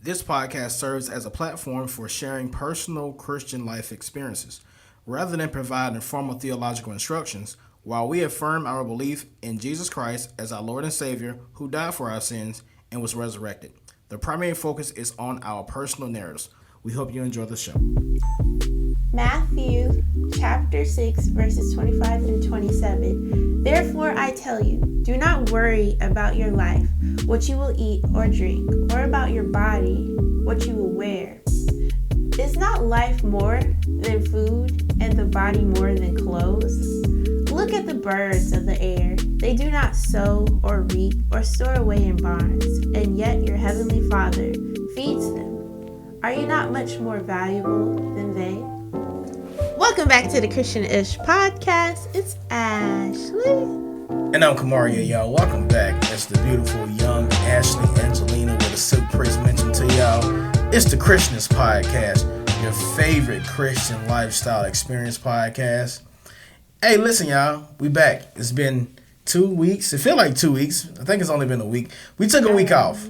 This podcast serves as a platform for sharing personal Christian life experiences. Rather than providing formal theological instructions, while we affirm our belief in Jesus Christ as our Lord and Savior who died for our sins and was resurrected, the primary focus is on our personal narratives. We hope you enjoy the show. Matthew chapter 6 verses 25 and 27. Therefore I tell you, do not worry about your life, what you will eat or drink, or about your body, what you will wear. Is not life more than food, and the body more than clothes? Look at the birds of the air. They do not sow or reap or store away in barns, and yet your heavenly Father feeds them. Are you not much more valuable than they? Welcome back to the Christian-ish podcast. It's Ashley. And I'm Kamaria, y'all. Welcome back. It's the beautiful young Ashley Angelina with a silk praise mentioned to y'all. It's the Christian-ish podcast, your favorite Christian lifestyle experience podcast. Hey, listen, y'all. We back. It's been 2 weeks. It feels like 2 weeks. I think it's only been a week. We took a week off.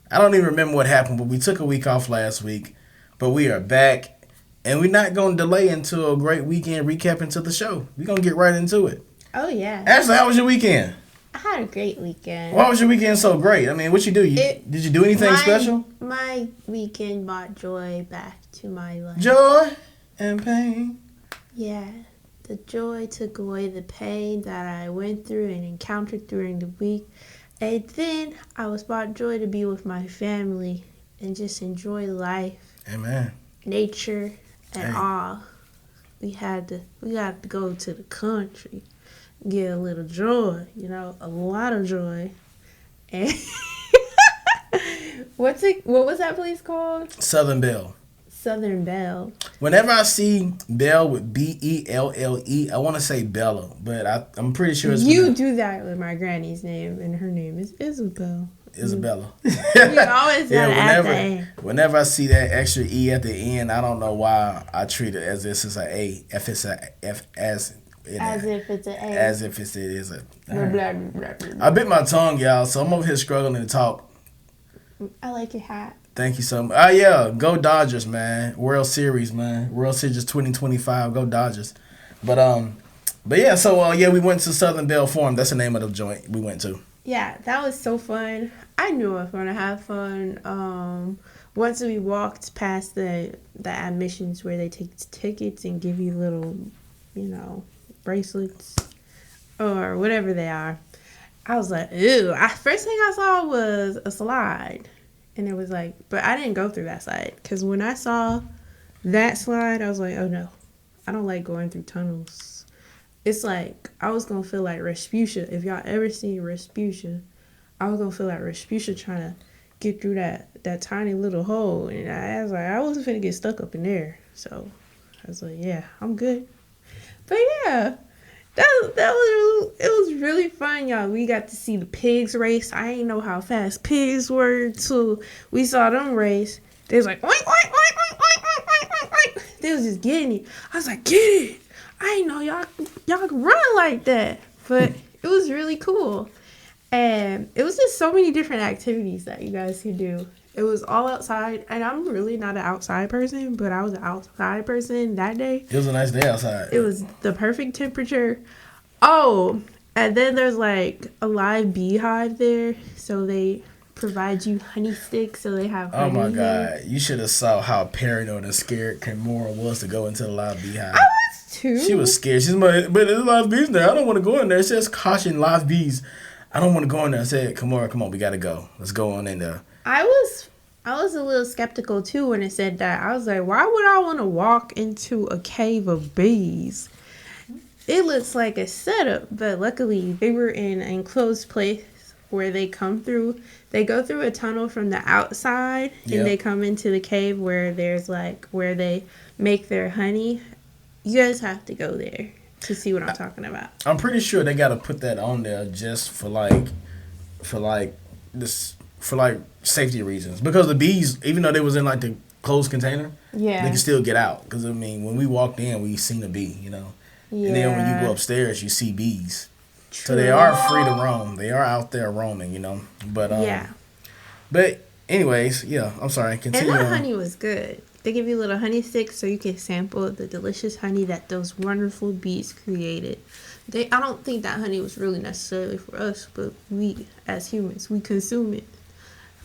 I don't even remember what happened, but we took a week off last week. But we are back, and we're not going to delay into a great weekend recap into the show. We're going to get right into it. Oh, yeah. Ashley, how was your weekend? I had a great weekend. Why was your weekend so great? I mean, what you do? Did you do anything special? My weekend brought joy back to my life. Joy and pain. Yeah. The joy took away the pain that I went through and encountered during the week. And then I was brought joy to be with my family and just enjoy life. Amen. Nature and all. We got to go to the country. Get a little joy, a lot of joy. And what was that place called? Southern Belle. Southern Belle. Whenever I see Belle with Belle, I want to say Bella, but I'm pretty sure it's... You do that with my granny's name, and her name is Isabel. Isabella. You always gotta add the A. Whenever I see that extra E at the end, I don't know why I treat it as if it's an A. If it's a F as if it's an A. As if it is a... Blah, blah, blah, blah. I bit my tongue, y'all, so I'm over here struggling to talk. I like your hat. Thank you so much. Oh, yeah. Go Dodgers, man. World Series, man. World Series 2025. Go Dodgers. But yeah, so, we went to Southern Belle Forum. That's the name of the joint we went to. Yeah, that was so fun. I knew I was going to have fun. Once we walked past the admissions where they take tickets and give you little, bracelets or whatever they are, I was like, ew. First thing I saw was a slide. And it was like, but I didn't go through that slide. Because when I saw that slide, I was like, oh no, I don't like going through tunnels. It's like, I was going to feel like Respucia. If y'all ever seen Respucia, I was going to feel like Respucia trying to get through that tiny little hole. And I was like, I wasn't finna get stuck up in there. So I was like, yeah, I'm good. But yeah, it was really fun, y'all. We got to see the pigs race. I didn't know how fast pigs were until we saw them race. They was like, oink, oink, oink, oink, oink, oink, oink, oink. They was just getting it. I was like, get it. I didn't know y'all could run like that. But it was really cool. And it was just so many different activities that you guys could do. It was all outside, and I'm really not an outside person, but I was an outside person that day. It was a nice day outside. It was the perfect temperature. Oh, and then there's like a live beehive there, so they provide you honey sticks, so they have honey. Oh my God, you should have saw how paranoid and scared Kimura was to go into the live beehive. I was too. She was scared. She's like, but there's live bees there. I don't want to go in there. It says caution, live bees. I don't want to go in there. I said, Kimura, come on, we gotta go. Let's go on in there. I was a little skeptical too when it said that. I was like, why would I want to walk into a cave of bees? It looks like a setup, but luckily they were in an enclosed place where they come through. They go through a tunnel from the outside, and they come into the cave where there's like where they make their honey. You guys have to go there to see what I'm talking about. I'm pretty sure they got to put that on there just for safety reasons, because the bees, even though they was in like the closed container, they can still get out. Because I mean, when we walked in, we seen a bee, Yeah. And then when you go upstairs, you see bees. True. So they are free to roam. They are out there roaming, But anyways, yeah, I'm sorry. And Continue that on. honey was good. They give you little honey sticks so you can sample the delicious honey that those wonderful bees created. I don't think that honey was really necessarily for us, but we as humans we consume it.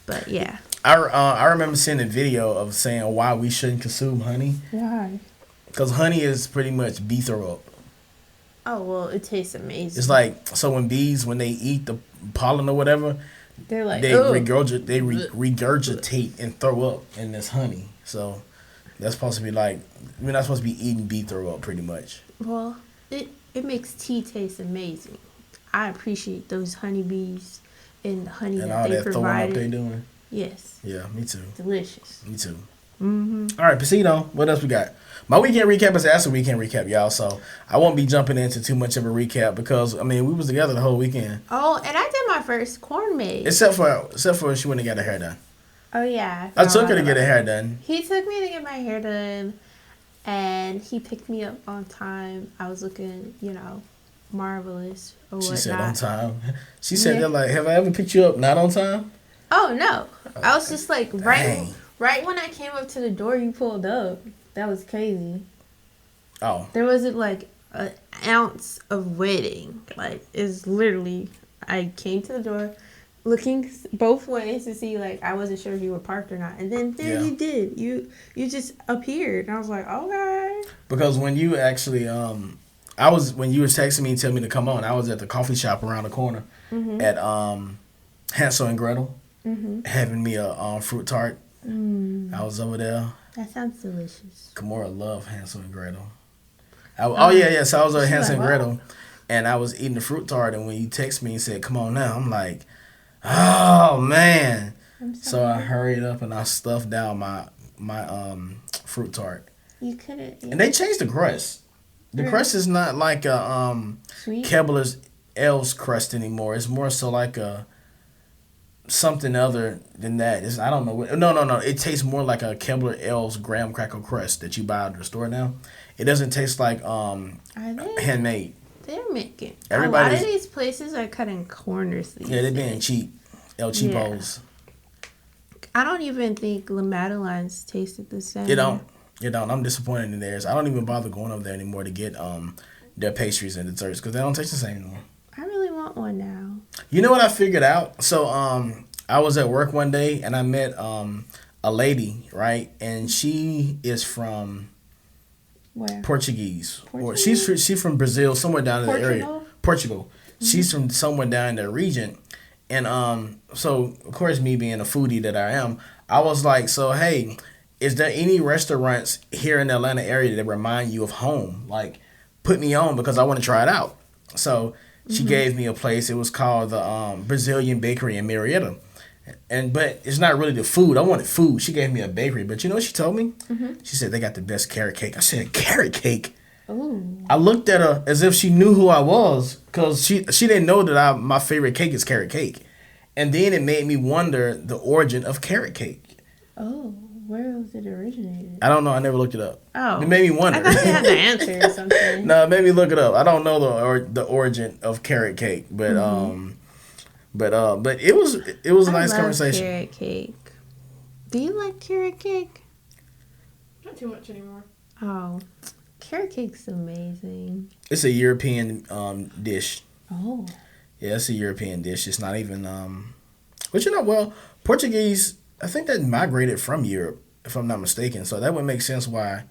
But yeah. I remember seeing a video of saying why we shouldn't consume honey. Why? Because honey is pretty much bee throw up. Oh well, it tastes amazing. It's like, so when bees, when they eat the pollen or whatever, they're like they regurgitate and throw up in this honey. So that's supposed to be like, we're not supposed to be eating bee throw up pretty much. Well, it makes tea taste amazing. I appreciate those honeybees and the honey And that all they that throwing up provided. they doing. Yes. Yeah, me too. Delicious. Me too. Mm-hmm. All right, proceed on. What else we got? My weekend recap is Ashley's weekend recap, y'all. So I won't be jumping into too much of a recap because we was together the whole weekend. Oh, and I did my first corn maze. Except for she went and got her hair done. Oh yeah. I took her to get her hair done. He took me to get my hair done, and he picked me up on time. I was looking, marvelous or whatnot. She said on time. She said they're like, have I ever picked you up not on time? Oh no. I was just like Dang. right when I came up to the door, you pulled up. That was crazy. Oh. There wasn't like an ounce of waiting. Like, it's literally, I came to the door looking both ways to see, like, I wasn't sure if you were parked or not. And then there you did. You just appeared. And I was like, okay. Because when you actually, when you was texting me and telling me to come on, I was at the coffee shop around the corner at Hansel and Gretel having me a fruit tart. I was over there. That sounds delicious. Kimura loved Hansel and Gretel. So I was at Hansel and Gretel, and I was eating the fruit tart, and when you text me and said, come on now, I'm like, oh, man. So I hurried up, and I stuffed down my fruit tart. You couldn't. And they changed the crust. The crust is not like a Sweet? Keebler's Elves crust anymore. It's more so like a something other than that. I don't know what. No. It tastes more like a Keebler Elves graham cracker crust that you buy at the store now. It doesn't taste like handmade. They're making. A lot of these places are cutting corners. Yeah, they're being cheap. El Cheapos. Yeah. I don't even think La Madelaine's tasted the same. You don't. I'm disappointed in theirs. I don't even bother going over there anymore to get their pastries and desserts because they don't taste the same anymore. I really want one now. You know what I figured out? So I was at work one day and I met a lady, right? And she is from where? Portuguese. Or she's from Brazil, somewhere down in the area. Portugal. Mm-hmm. She's from somewhere down in the region. And so of course, me being a foodie that I am, I was like, so hey, is there any restaurants here in the Atlanta area that remind you of home? Like, put me on because I want to try it out. So she gave me a place. It was called the Brazilian Bakery in Marietta. But it's not really the food. I wanted food. She gave me a bakery. But you know what she told me? She said they got the best carrot cake. I said, carrot cake? Ooh. I looked at her as if she knew who I was because she didn't know that my favorite cake is carrot cake. And then it made me wonder the origin of carrot cake. Oh, where was it originated? I don't know. I never looked it up. Oh. It made me wonder. I thought they had the answer or something. No, it made me look it up. I don't know the origin of carrot cake, but but it was a nice conversation. Carrot cake. Do you like carrot cake? Not too much anymore. Oh, carrot cake's amazing. It's a European dish. Oh. Yeah, it's a European dish. It's not even but Portuguese, I think that migrated from Europe, if I'm not mistaken. So that would make sense why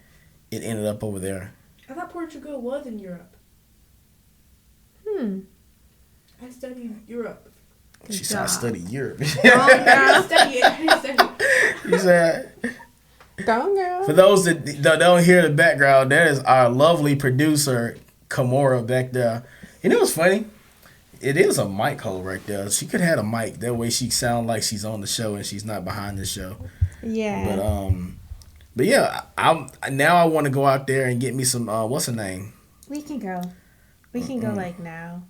it ended up over there. I thought Portugal was in Europe. I studied Europe. She said, I studied Europe. I studied it. You said... Go, girl. For those that don't hear the background, that is our lovely producer, Kimura, back there. You know what's funny? It is a mic hole right there. She could have had a mic. That way she sound like she's on the show and she's not behind the show. Yeah. But yeah, I want to go out there and get me some, what's her name? We can go. We can go like now.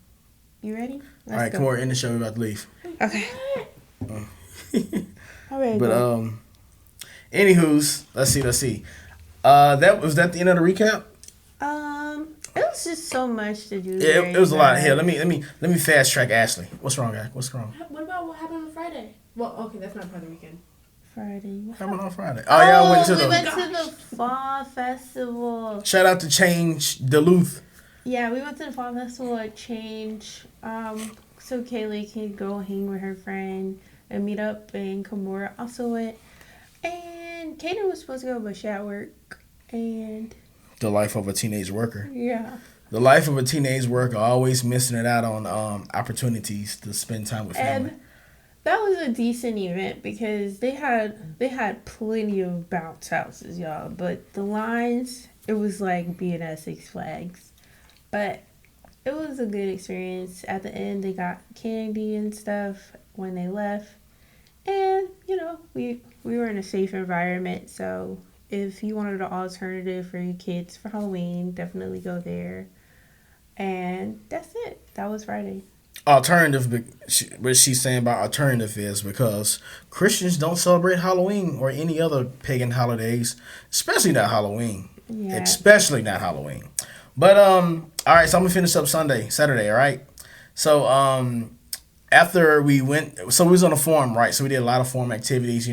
You ready? All right, Kimura, end the show. We're about to leave. Okay. All right. But, anywho's, let's see. Was that the end of the recap? It was just so much to do. Yeah, it was a lot. Here, let me fast track Ashley. What's wrong, guy? What's wrong? What about what happened on Friday? Well, okay, that's not part of the weekend. Friday? What happened on Friday? Oh, yeah, I went to we went to the fall festival. Shout out to Change Duluth. Yeah, we went to the fall festival at Change. So Kaylee can go hang with her friend and meet up, and Kimura also went. And Kaden was supposed to go, but she at work. And The life of a teenage worker. yeah. The life of a teenage worker, always missing it out on opportunities to spend time with family. And that was a decent event because they had plenty of bounce houses, y'all. But the lines, it was like being at Six Flags. But it was a good experience. At the end, they got candy and stuff when they left. And, we were in a safe environment. So if you wanted an alternative for your kids for Halloween, definitely go there. And that's it. That was Friday. Alternative, what she's saying about alternative is because Christians don't celebrate Halloween or any other pagan holidays, especially not Halloween. Yeah. Especially not Halloween. But all right, so I'm gonna finish up Saturday, all right? So after we went, so we was on a farm, right? So we did a lot of farm activities,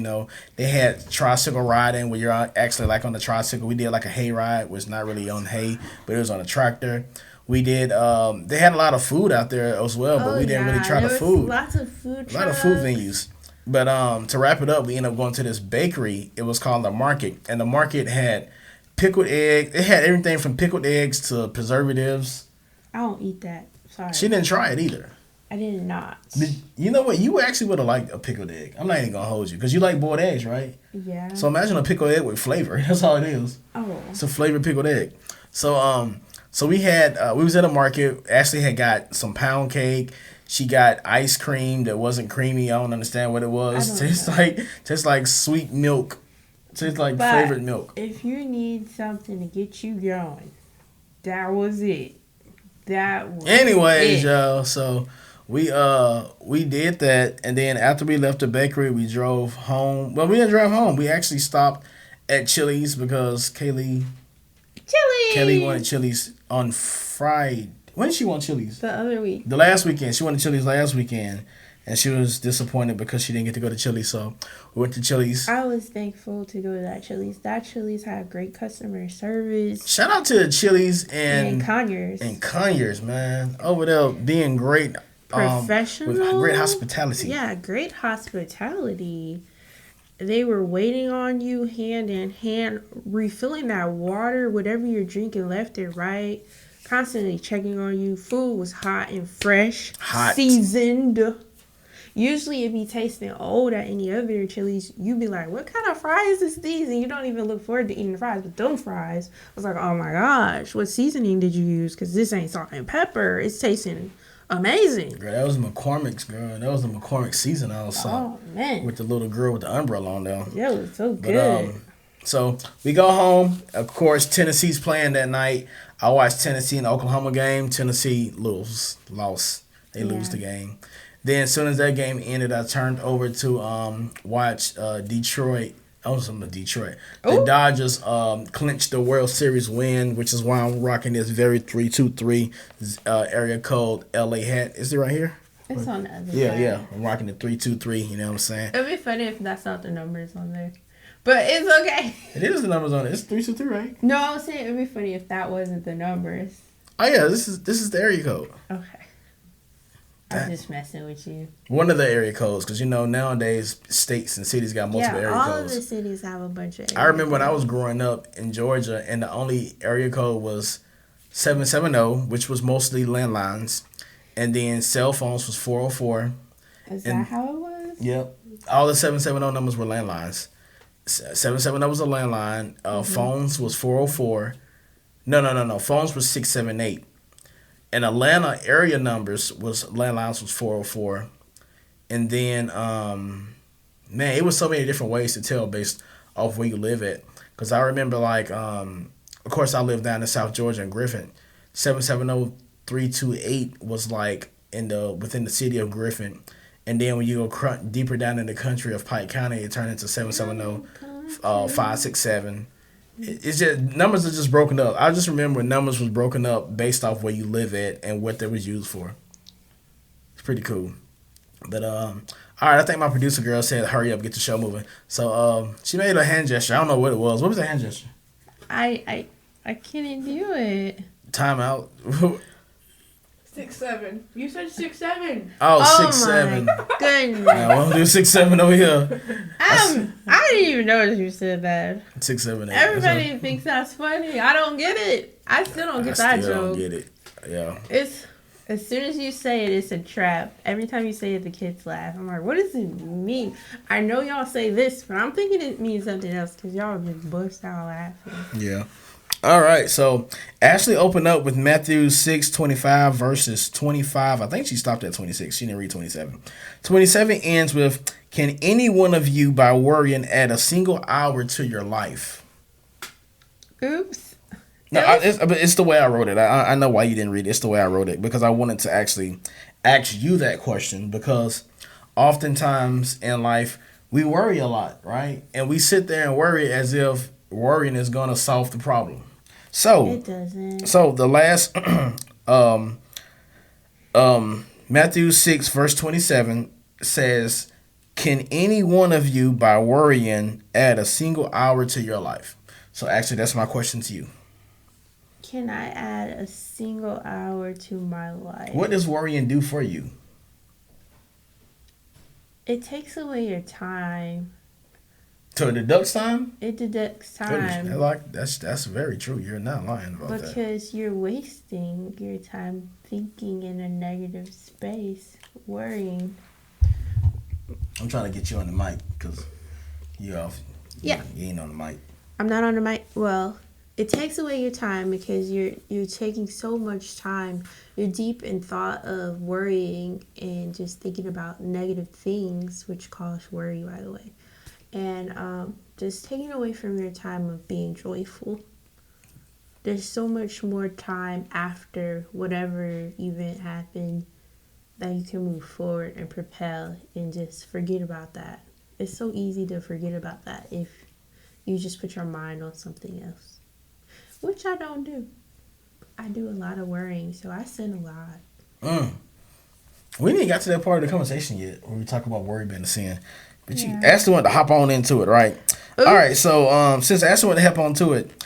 They had tricycle riding where you're actually like on the tricycle. We did like a hay ride, which not really on hay, but it was on a tractor. We did. They had a lot of food out there as well, but we didn't really try the food. Lots of food. A lot of food venues. But to wrap it up, we ended up going to this bakery. It was called the Market, and the Market had pickled egg. It had everything from pickled eggs to preservatives. I don't eat that. Sorry. She didn't try it either. I did not. You know what? You actually would have liked a pickled egg. I'm not even gonna hold you because you like boiled eggs, right? Yeah. So imagine a pickled egg with flavor. That's all it is. Oh. It's a flavored pickled egg. So we had we was at a market. Ashley had got some pound cake. She got ice cream that wasn't creamy. I don't understand what it was. Tastes like sweet milk. Tastes like flavored milk. If you need something to get you going, that was it. Anyways, y'all. So we did that, and then after we left the bakery, we drove home. Well, we didn't drive home. We actually stopped at Chili's because Kelly wanted Chili's on Friday. When did she want Chili's? The other week. The last weekend. She wanted Chili's last weekend. And she was disappointed because she didn't get to go to Chili's. So we went to Chili's. I was thankful to go to that Chili's. That Chili's had great customer service. Shout out to Chili's and Conyers. And Conyers, man. Over there being great. Professional. With great hospitality. Yeah, great hospitality. They were waiting on you hand in hand, refilling that water, whatever you're drinking left and right, constantly checking on you. Food was hot and fresh, seasoned. Usually it be tasting old at any other Chili's. You be like, what kind of fries is these? And you don't even look forward to eating the fries. But them fries, I was like, oh my gosh, what seasoning did you use? Because this ain't salt and pepper. It's tasting amazing. Girl, that was McCormick's, girl. That was the McCormick season I was Oh, man. with the little girl with the umbrella on there. Yeah, it was so good. So we go home. Of course, Tennessee's playing that night. I watched Tennessee and the Oklahoma game. Tennessee lost. They lose the game. Then as soon as that game ended, I turned over to watch Detroit. I was on Detroit. The Dodgers clinched the World Series win, which is why I'm rocking this very 323 area code LA hat. Is it right here? It's on the other side. Yeah. I'm rocking the 323. You know what I'm saying? It'd be funny if that's not the numbers on there. But it's okay. It is the numbers on it. It's 323, right? No, I was saying it'd be funny if that wasn't the numbers. Oh yeah, this is the area code. Okay. I'm just messing with you. One of the area codes, because nowadays states and cities got multiple area codes. Yeah, all of the cities have a bunch of area I remember when I was growing up in Georgia, and the only area code was 770, which was mostly landlines, and then cell phones was 404. Is that how it was? Yep. All the 770 numbers were landlines. 770 was a landline. Phones was 404. No. Phones was 678. And Atlanta area numbers landlines was 404. And then, man, it was so many different ways to tell based off where you live at. Because I remember, of course, I lived down in South Georgia in Griffin. 770-328 was within the city of Griffin. And then when you go deeper down in the country of Pike County, it turned into 770-567. It's just numbers are just broken up. I just remember numbers was broken up based off where you live at and what they was used for. It's pretty cool. But all right, I think my producer girl said, "Hurry up, get the show moving." So she made a hand gesture. I don't know what it was. What was the hand gesture? I can't do it. Timeout. 6'7". You said 6'7". Oh, Oh 6'7". my goodness. Yeah, we'll do 6'7" over here. I didn't even notice you said that. 6'7". Everybody thinks that's funny. I don't get it. I still don't get that I still joke. don't get it. Yeah. It's as soon as you say it, it's a trap. Every time you say it, the kids laugh. I'm like, what does it mean? I know y'all say this, but I'm thinking it means something else because y'all just burst out laughing. Yeah. All right. So Ashley opened up with Matthew 6:25 verses 25. I think she stopped at 26. She didn't read 27. 27 ends with, "Can any one of you, by worrying, add a single hour to your life?" Oops. No, it's the way I wrote it. I know why you didn't read it. It's the way I wrote it because I wanted to actually ask you that question because oftentimes in life we worry a lot, right? And we sit there and worry as if worrying is going to solve the problem. So It doesn't. So the last Matthew 6 verse 27 says, "Can any one of you by worrying add a single hour to your life?" So actually that's my question to you. Can I add a single hour to my life? What does worrying do for you? It takes away your time. To deduct time? It deducts time. Like that's very true. You're not lying about that. Because you're wasting your time thinking in a negative space, worrying. I'm trying to get you on the mic because you off. Yeah. You ain't on the mic. I'm not on the mic. Well, it takes away your time because you're taking so much time. You're deep in thought of worrying and just thinking about negative things, which cause worry, by the way. And just taking away from your time of being joyful. There's so much more time after whatever event happened that you can move forward and propel and just forget about that. It's so easy to forget about that if you just put your mind on something else, which I don't do. I do a lot of worrying, so I sin a lot. We didn't get to that part of the conversation yet where we talk about worry being a sin. But Yeah. you Ashley wanted to hop on into it, right? Ooh. All right, so since Ashley wanted to hop on to it,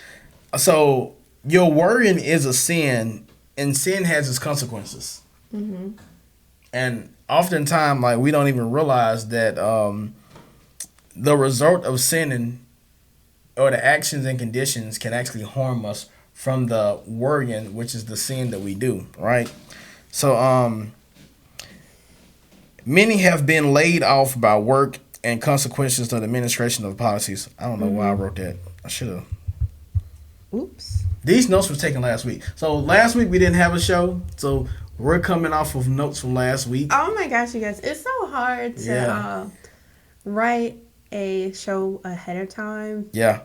so your worrying is a sin, and sin has its consequences. Mm-hmm. And oftentimes, like, we don't even realize that the result of sinning or the actions and conditions can actually harm us from the worrying, which is the sin that we do, right? So many have been laid off by work and consequences of the administration of policies. I don't know why I wrote that. I should have. Oops. These notes were taken last week. So last week we didn't have a show. So we're coming off of notes from last week. Oh my gosh, you guys. It's so hard to write a show ahead of time. Yeah.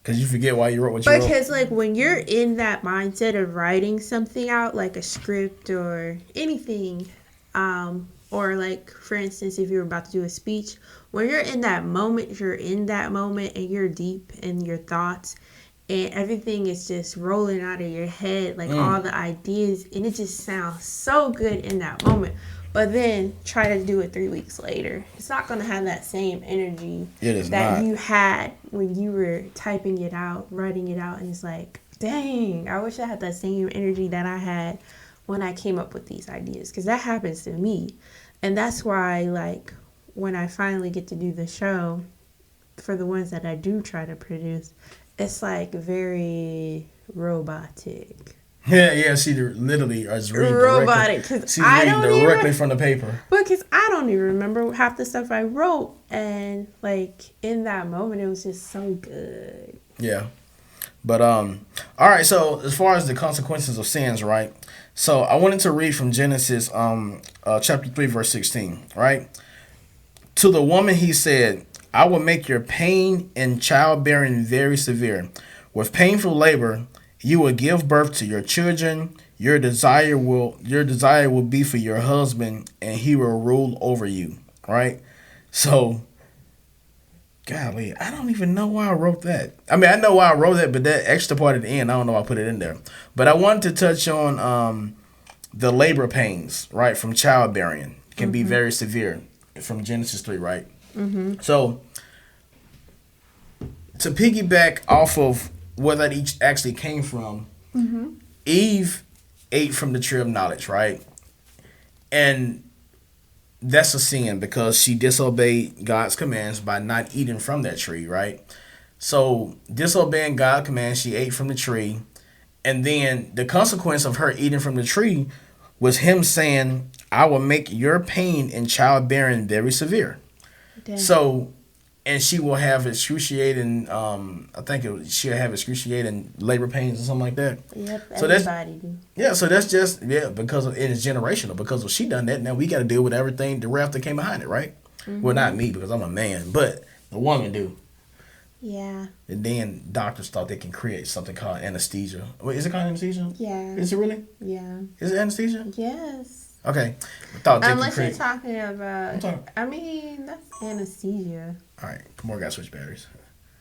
Because you forget why you wrote what you wrote. Because, like, when you're in that mindset of writing something out, like a script or anything, or, like, for instance, if you're about to do a speech, when you're in that moment, and you're deep in your thoughts, and everything is just rolling out of your head, like all the ideas, and it just sounds so good in that moment. But then try to do it 3 weeks later. It's not going to have that same energy you had when you were typing it out, writing it out. And it's like, dang, I wish I had that same energy that I had when I came up with these ideas. Because that happens to me. And that's why, like, when I finally get to do the show, for the ones that I do try to produce, it's like very robotic. Yeah, she literally is reading robotic. She's reading directly from the paper. Because I don't even remember half the stuff I wrote, and like in that moment, it was just so good. Yeah, but all right. So as far as the consequences of sins, right? So I wanted to read from Genesis, chapter 3, verse 16. Right. To the woman he said, "I will make your pain in childbearing very severe. With painful labor, you will give birth to your children. Your desire will be for your husband, and he will rule over you." Right? So, golly, I don't even know why I wrote that. I mean, I know why I wrote that, but that extra part at the end, I don't know why I put it in there. But I wanted to touch on the labor pains, right, from childbearing. can be very severe from Genesis 3, right? So to piggyback off of where that each actually came from, Eve ate from the tree of knowledge, right? And that's a sin because she disobeyed God's commands by not eating from that tree, right? So disobeying God's commands, she ate from the tree. And then the consequence of her eating from the tree was him saying, I will make your pain in childbearing very severe. Dang. So, and she will have excruciating, she'll have excruciating labor pains or something like that. Yep, So that's, everybody do. yeah, so that's just, because of, and it's generational. Because of she done that, now we got to deal with everything, the wrath that came behind it, right? Well, not me because I'm a man, but the woman do. Yeah. And then doctors thought they can create something called anesthesia. Wait, is it called anesthesia? Yeah. Is it really? Yeah. Is it anesthesia? Yes. Okay. I thought they could Unless you're create. talking about, I'm talking- I mean, that's anesthesia. All right, more got switch batteries.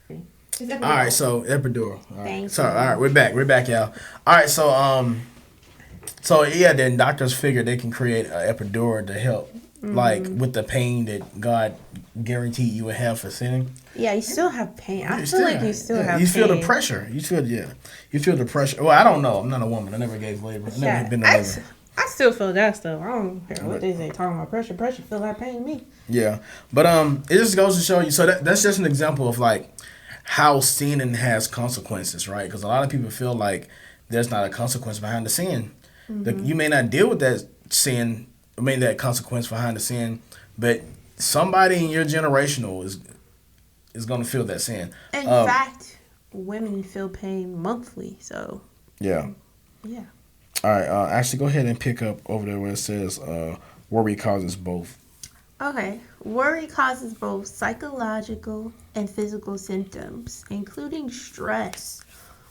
Is that All right, so epidural. All right. Thank Sorry. you. All right, we're back, y'all. All right, so yeah, then doctors figured they can create an epidural to help, like with the pain that God guaranteed you would have for sinning. Yeah, you still have pain. I You feel like you still have pain. You feel the pressure. You feel the pressure. Well, I don't know. I'm not a woman. I never gave labor. I never been to labor. I still feel that stuff. I don't care what they say talking about pressure. Pressure feel like pain to me. Yeah, but it just goes to show you. So that's just an example of like how sinning has consequences, right? Because a lot of people feel like there's not a consequence behind the sin. You may not deal with that sin, that consequence behind the sin, but somebody in your generational is going to feel that sin. In fact, women feel pain monthly. So Yeah. yeah. All right. Actually, go ahead and pick up over there where it says worry causes both. Okay. Worry causes both psychological and physical symptoms, including stress,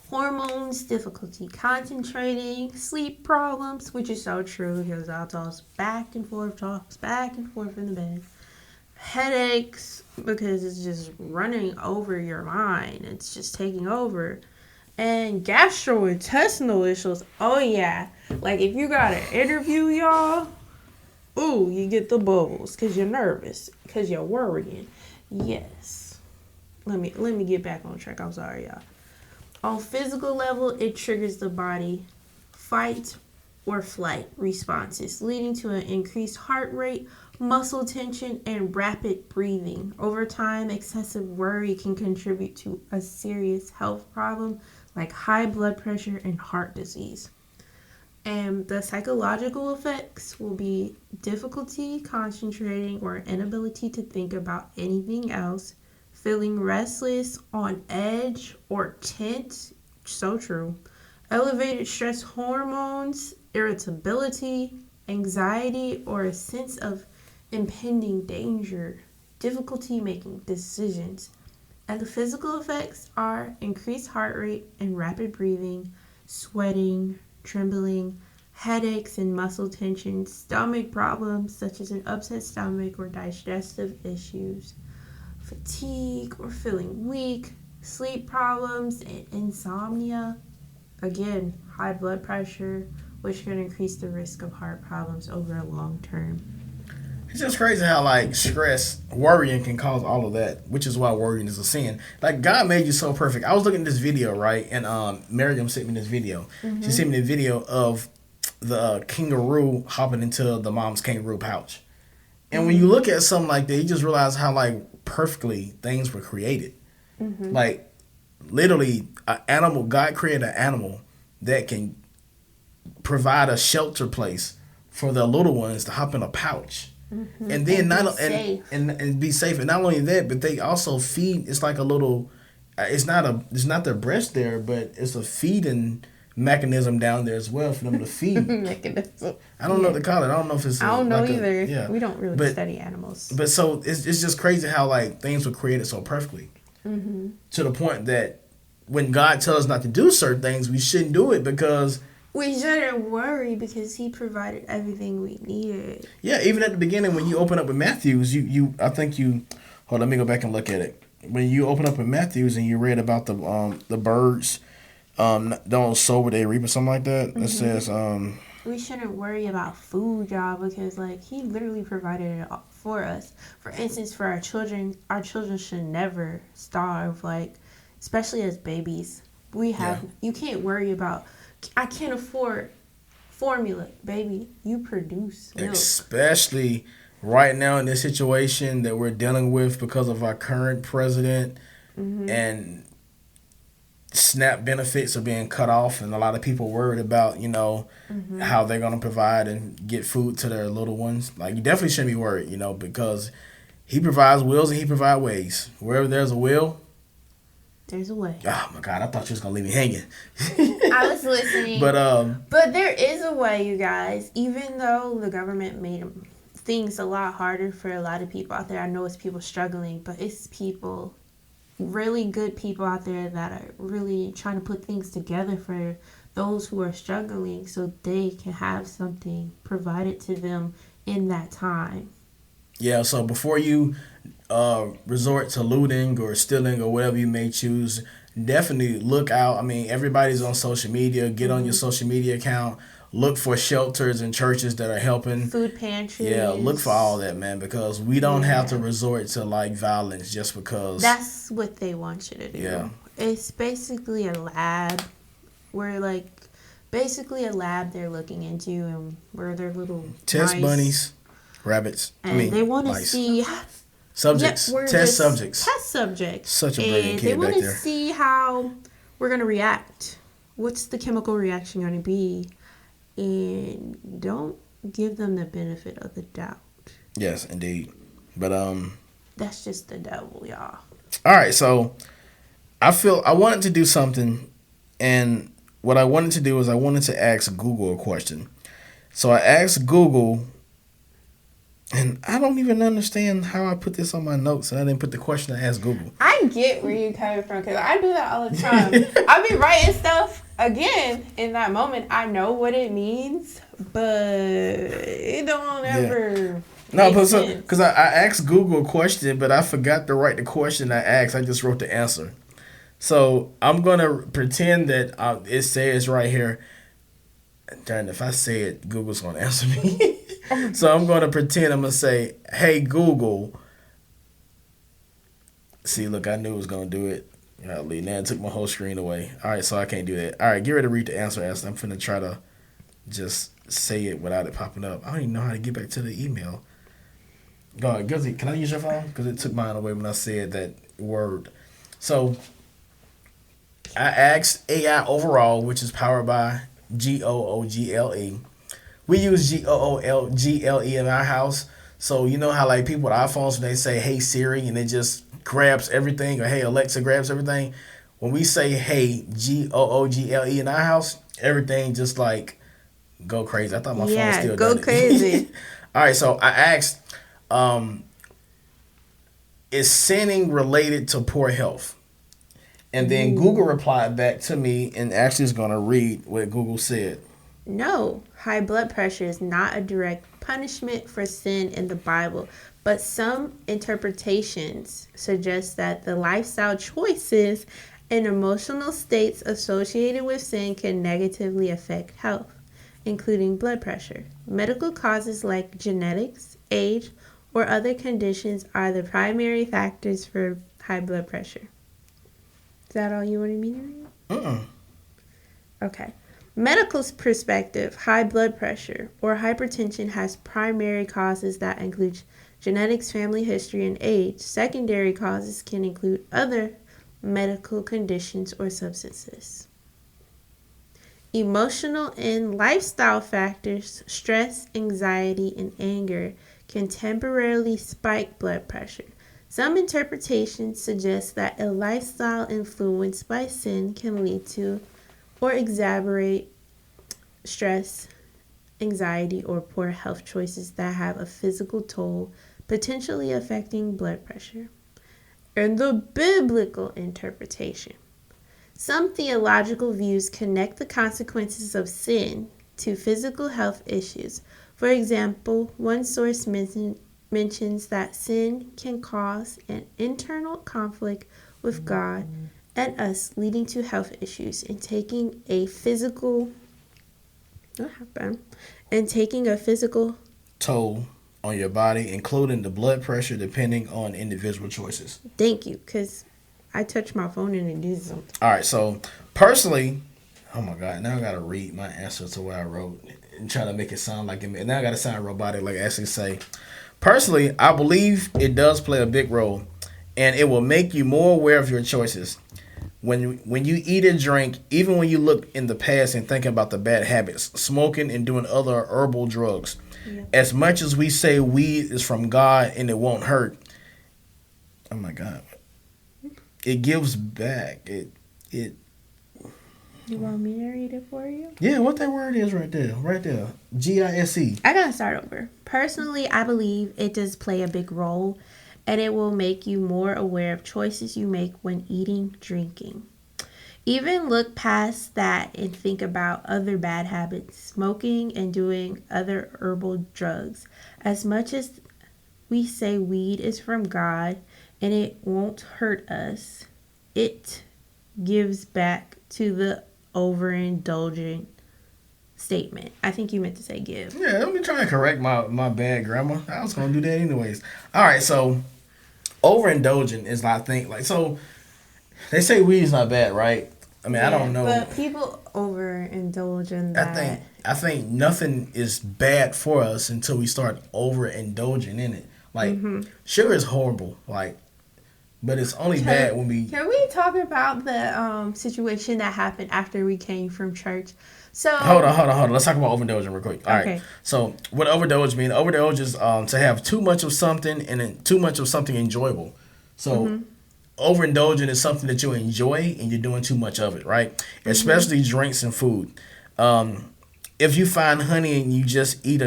hormones, difficulty concentrating, sleep problems, which is so true because I'll toss back and forth in the bed. Headaches, because it's just running over your mind. It's just taking over. And gastrointestinal issues. Oh, yeah. Like, if you got an interview, y'all, ooh, you get the bubbles because you're nervous, because you're worrying. Yes. Let me get back on track. I'm sorry, y'all. On physical level, it triggers the body fight or flight responses, leading to an increased heart rate, muscle tension, and rapid breathing. Over time, excessive worry can contribute to a serious health problem like high blood pressure and heart disease. And the psychological effects will be difficulty concentrating or inability to think about anything else, feeling restless, on edge, or tense, so true, elevated stress hormones, irritability, anxiety, or a sense of impending danger, difficulty making decisions. And the physical effects are increased heart rate and rapid breathing, sweating, trembling, headaches and muscle tension, stomach problems such as an upset stomach or digestive issues, fatigue or feeling weak, sleep problems and insomnia. Again, high blood pressure, which can increase the risk of heart problems over a long term. It's just crazy how like stress, worrying can cause all of that, which is why worrying is a sin. Like God made you so perfect. I was looking at this video, right, and Miriam sent me this video. She sent me the video of the kangaroo hopping into the mom's kangaroo pouch. And when you look at something like that, you just realize how like perfectly things were created. Like literally, an animal. God created an animal that can provide a shelter place for the little ones to hop in a pouch. And then and be safe. And not only that, but they also feed. It's like a little. It's not their breast there, but it's a feeding mechanism down there as well for them to feed. Mechanism. I don't know what to call it. I don't know if it's. I don't know either. Yeah. We don't really study animals. But so it's just crazy how like things were created so perfectly. To the point that when God tells us not to do certain things, we shouldn't do it because. We shouldn't worry because he provided everything we needed. Yeah, even at the beginning when you open up with Matthews, I think hold on, let me go back and look at it. When you open up in Matthews and you read about the birds don't sow what they reap or something like that, it says we shouldn't worry about food, y'all, because like he literally provided it all for us. For instance, for our children should never starve. Like, especially as babies, you can't worry about. I can't afford formula, baby. You produce milk. Especially right now in this situation that we're dealing with because of our current president and SNAP benefits are being cut off, and a lot of people worried about, how they're going to provide and get food to their little ones. Like, you definitely shouldn't be worried, because he provides wills and he provides ways. Wherever there's a will, there's a way. Oh my God, I thought you was going to leave me hanging. I was listening. But there is a way, you guys. Even though the government made things a lot harder for a lot of people out there. I know it's people struggling, but it's people, really good people out there that are really trying to put things together for those who are struggling so they can have something provided to them in that time. Yeah, so before you resort to looting or stealing or whatever you may choose, definitely look out. I mean, everybody's on social media. Get on your social media account. Look for shelters and churches that are helping. Food pantries. Yeah, look for all that, man, because we don't have to resort to, like, violence just because. That's what they want you to do. Yeah. It's basically a lab. We're, like, basically a lab they're looking into, and we're their little test mice. Bunnies, rabbits. And they want to see. Subjects. Test subjects. Test subjects. Such a brilliant kid back there. They want to see how we're going to react. What's the chemical reaction going to be? And don't give them the benefit of the doubt. Yes, indeed. But that's just the devil, y'all. All right, so I wanted to do something, and what I wanted to do is I wanted to ask Google a question. So I asked Google, and I don't even understand how I put this on my notes, and I didn't put the question I asked Google. I get where you're coming from, because I do that all the time. I be writing stuff. Again, in that moment, I know what it means, but it don't ever. No, because I asked Google a question, but I forgot to write the question I asked. I just wrote the answer. So I'm gonna pretend that it says right here. Darn, if I say it, Google's gonna answer me. So I'm gonna pretend I'm gonna say, "Hey Google." See, look, I knew it was gonna do it. Now it took my whole screen away. All right, so I can't do that. All right, get ready to read the answer. I'm finna try to just say it without it popping up. I don't even know how to get back to the email. Go ahead, Guzzy, can I use your phone? Because it took mine away when I said that word. So I asked AI Overall, which is powered by Google. We use Google in our house. So you know how like people with iPhones, when they say, "Hey Siri," and it just grabs everything, or "Hey Alexa" grabs everything. When we say "Hey Google" in our house, everything just like go crazy. I thought my phone still go crazy. All right, so I asked, is sinning related to poor health? And then Google replied back to me, and actually is going to read what Google said. No, high blood pressure is not a direct punishment for sin in the Bible, but some interpretations suggest that the lifestyle choices and emotional states associated with sin can negatively affect health, including blood pressure. Medical causes like genetics, age, or other conditions are the primary factors for high blood pressure. Is that all you wanted me to read? Okay. Medical perspective, high blood pressure or hypertension has primary causes that include genetics, family history, and age. Secondary causes can include other medical conditions or substances. Emotional and lifestyle factors, stress, anxiety, and anger can temporarily spike blood pressure. Some interpretations suggest that a lifestyle influenced by sin can lead to or exacerbate stress, anxiety, or poor health choices that have a physical toll, potentially affecting blood pressure. And the biblical interpretation. Some theological views connect the consequences of sin to physical health issues. For example, one source mentions that sin can cause an internal conflict with God and us, leading to health issues and taking a physical That happened. And taking a physical toll on your body, including the blood pressure, depending on individual choices. Thank you, because I touched my phone and it did something. All right, so personally, oh my God, now I got to read my answer to what I wrote and try to make it sound like it. And now I got to sound robotic, like Ashley say. Personally, I believe it does play a big role, and it will make you more aware of your choices. When you eat and drink, even when you look in the past and think about the bad habits, smoking and doing other herbal drugs, as much as we say weed is from God and it won't hurt, oh my God, it gives back. It. You want me to read it for you? Yeah, what that word is right there, GISE. I gotta start over. Personally, I believe it does play a big role, and it will make you more aware of choices you make when eating, drinking. Even look past that and think about other bad habits, smoking and doing other herbal drugs. As much as we say weed is from God and it won't hurt us, it gives back to the overindulgent statement. I think you meant to say give. Yeah, let me try and correct my bad grammar. I was going to do that anyways. All right, so overindulgent is, I think, like, so they say weed is not bad, right? I mean, I don't know. But people overindulge in that. I think nothing is bad for us until we start overindulging in it. Like, sugar is horrible, like, but it's only bad when we... Can we talk about the situation that happened after we came from church? So Hold on. Let's talk about overindulging real quick. All right. So what overindulge means? Overindulge is to have too much of something and then too much of something enjoyable. So overindulging is something that you enjoy and you're doing too much of it, right? Especially drinks and food. If you find honey and you just eat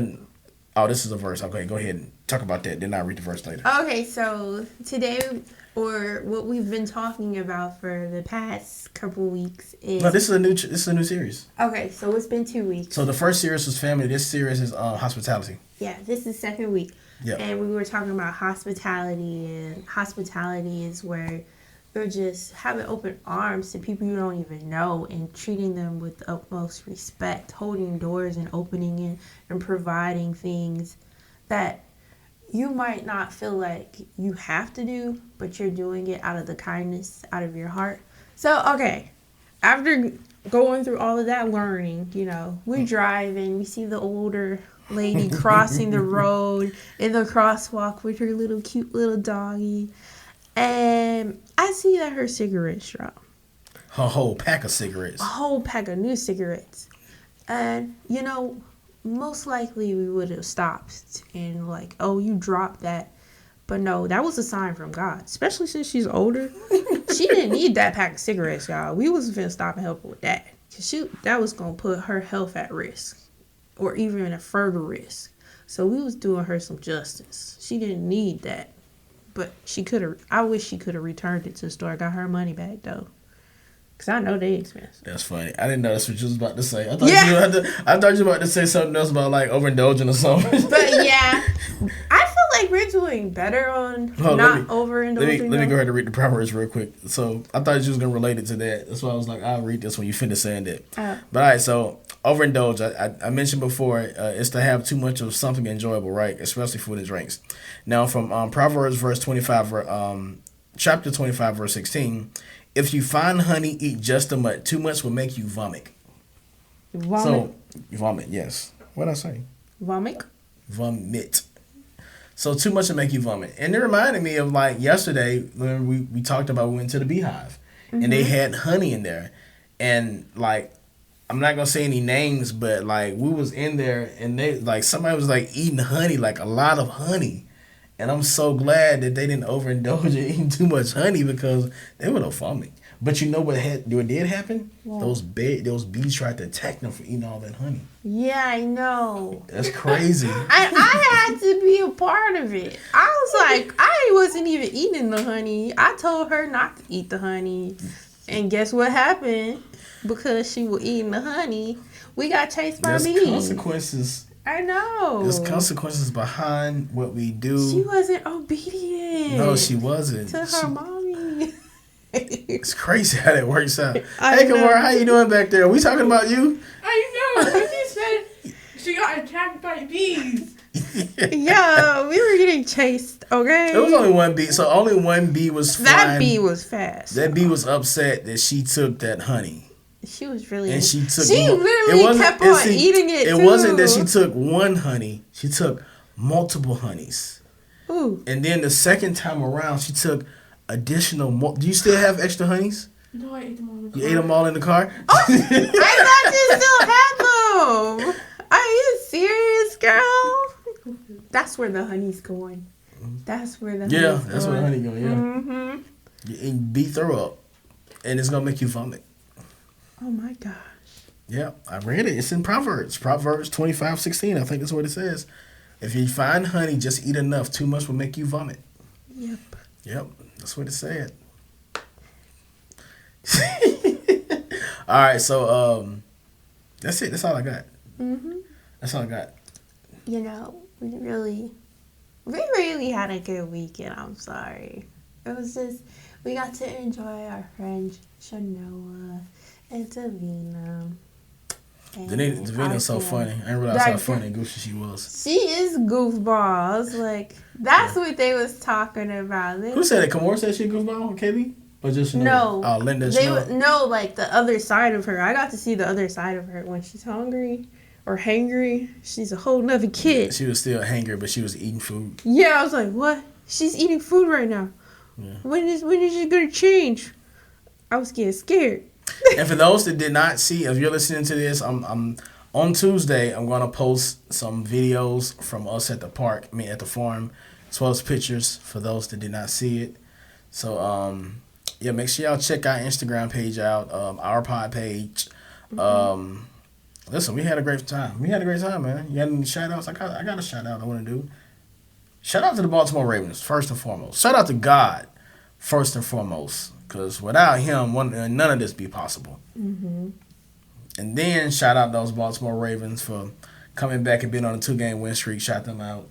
oh, this is a verse. Okay, go ahead and talk about that. Then I'll read the verse later. Okay, so today, or what we've been talking about for the past couple weeks is... No, this is a new series. Okay, so it's been 2 weeks. So the first series was family. This series is hospitality. Yeah, this is second week. Yeah. And we were talking about hospitality, and hospitality is where you're just having open arms to people you don't even know and treating them with the utmost respect, holding doors and opening it and providing things that you might not feel like you have to do, but you're doing it out of the kindness, out of your heart. So, okay, after going through all of that learning, we're driving, we see the older lady crossing the road in the crosswalk with her little cute little doggy, and I see that her cigarettes drop. A whole pack of cigarettes. A whole pack of new cigarettes. And, most likely we would have stopped and like, oh, you dropped that. But no, that was a sign from God, especially since she's older. She didn't need that pack of cigarettes, y'all. We wasn't finna stop and help her with that. Cause that was gonna put her health at risk, or even a further risk. So we was doing her some justice. She didn't need that, but I wish she could have returned it to the store. Got her money back though. Cause I know they expensive. That's funny. I didn't know that's what you was about to say. I thought you were about to say something else about like overindulging or something. But yeah, I feel like we're doing better on overindulging. Let me go ahead and read the Proverbs real quick. So I thought you was gonna relate it to that. That's why I was like, I'll read this when you finish saying that. But all right, so overindulge. I mentioned before, is to have too much of something enjoyable, right? Especially food and drinks. Now from Proverbs chapter 25, verse 16. If you find honey, eat just too much will make you vomit. Vomit? So, vomit, yes. What'd I say? Vomit? Vomit. So, too much will make you vomit. And it reminded me of, like, yesterday when we talked about we went to the Beehive. And they had honey in there. And, like, I'm not going to say any names, but, like, we was in there and they, like, somebody was, like, eating honey, like, a lot of honey. And I'm so glad that they didn't overindulge in eating too much honey because they would have vomit. But you know what did happen? What? Those bees tried to attack them for eating all that honey. Yeah, I know. That's crazy. I had to be a part of it. I was like, I wasn't even eating the honey. I told her not to eat the honey. And guess what happened? Because she was eating the honey, we got chased by bees. There's consequences. I know. There's consequences behind what we do. She wasn't obedient. No, she wasn't. To her mommy. It's crazy how that works out. Hey, Kamara, how you doing back there? Are we talking about you? I know. What you said fight bees. Yo, we were getting chased, okay? It was only one bee, so only one bee was flying. That bee was fast. That bee was upset that she took that honey. She was really... And she took... She literally kept on eating it, It too. wasn't that she took one honey. She took multiple honeys. Ooh. And then the second time around, she took additional... Do you still have extra honeys? No, I ate them all in the car. You ate them all in the car? I thought you still had them. Are you serious, girl? That's where the honey's going. That's where the honey's going. Yeah, that's where the honey going, yeah. Mm-hmm. And bee throw up. And it's going to make you vomit. Oh, my gosh. Yeah, I read it. It's in Proverbs. Proverbs 25:16. I think that's what it says. If you find honey, just eat enough. Too much will make you vomit. Yep. Yep, that's what it said. All right, so that's it. That's all I got. Mm-hmm. That's all I got. You know, we really had a good weekend. I'm sorry. It was just, we got to enjoy our friends, Shanoa and Davina. Davina's so funny. I didn't realize how funny and goofy she was. She is goofballs. Like, that's what they was talking about. Who said it? Kamora said she goofball? KB? Or just Shanoa? No. Oh, Linda They Shanoa? no, like the other side of her. I got to see the other side of her when she's hungry or hangry. She's a whole nother kid. She was still hangry, but she was eating food. Yeah, I was like, what? She's eating food right now. Yeah. When is it gonna change? I was getting scared. And for those that did not see, if you're listening to this, I'm on Tuesday. I'm gonna post some videos from us at the park. At the farm, as well as pictures for those that did not see it. So yeah, make sure y'all check our Instagram page out, our pod page. Listen, we had a great time. Man. You got any shout outs? I got a shout out I want to do. Shout out to the Baltimore Ravens, first and foremost. Shout out to God, first and foremost. Because without him, none of this be possible. Mm-hmm. And then shout out those Baltimore Ravens for coming back and being on a 2-game win streak. Shout them out.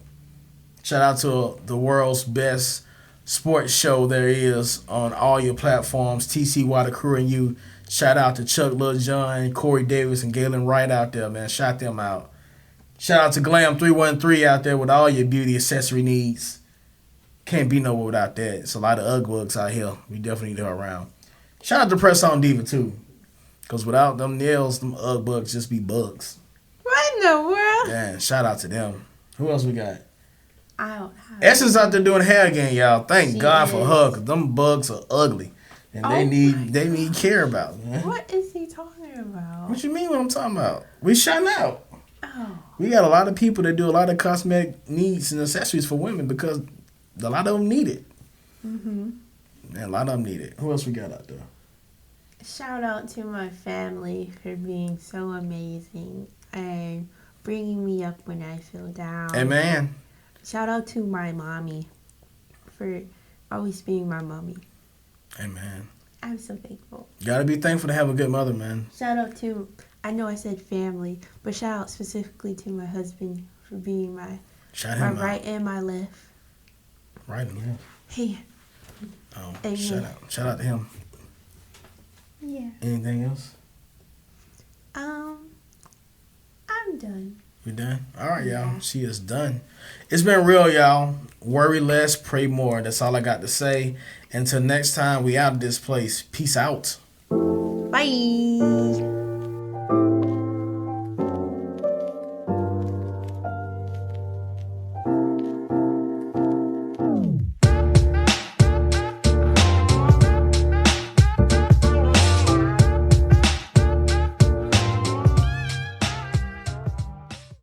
Shout out to the world's best sports show there is on all your platforms. TCY, the crew, and you. Shout out to Chuck, Lil John, Corey Davis, and Galen Wright out there, man. Shout them out. Shout out to Glam 313 out there with all your beauty accessory needs. Can't be nowhere without that. It's a lot of Ugg bugs out here. We definitely need them around. Shout out to Press On Diva, too. Because without them nails, them Ugg bugs just be bugs. What in the world? Yeah, shout out to them. Who else we got? I don't have Essence out there doing hair again, y'all. Thank God for is. her, because them bugs are ugly. And they need care about, man. What is he talking about? What you mean what I'm talking about? We shouting out. Oh. We got a lot of people that do a lot of cosmetic needs and accessories for women because a lot of them need it. Mm-hmm. And a lot of them need it. Who else we got out there? Shout out to my family for being so amazing and bringing me up when I feel down. Amen. Shout out to my mommy for always being my mommy. Amen. I'm so thankful. You gotta be thankful to have a good mother, man. Shout out to, I know I said family, but shout out specifically to my husband for being my right and my left. Right and left. Hey. Oh, Amen. Shout out to him. Yeah. Anything else? I'm done. You done? All right, Yeah. y'all. She is done. It's been real, y'all. Worry less, pray more. That's all I got to say. Until next time, we out of this place. Peace out. Bye.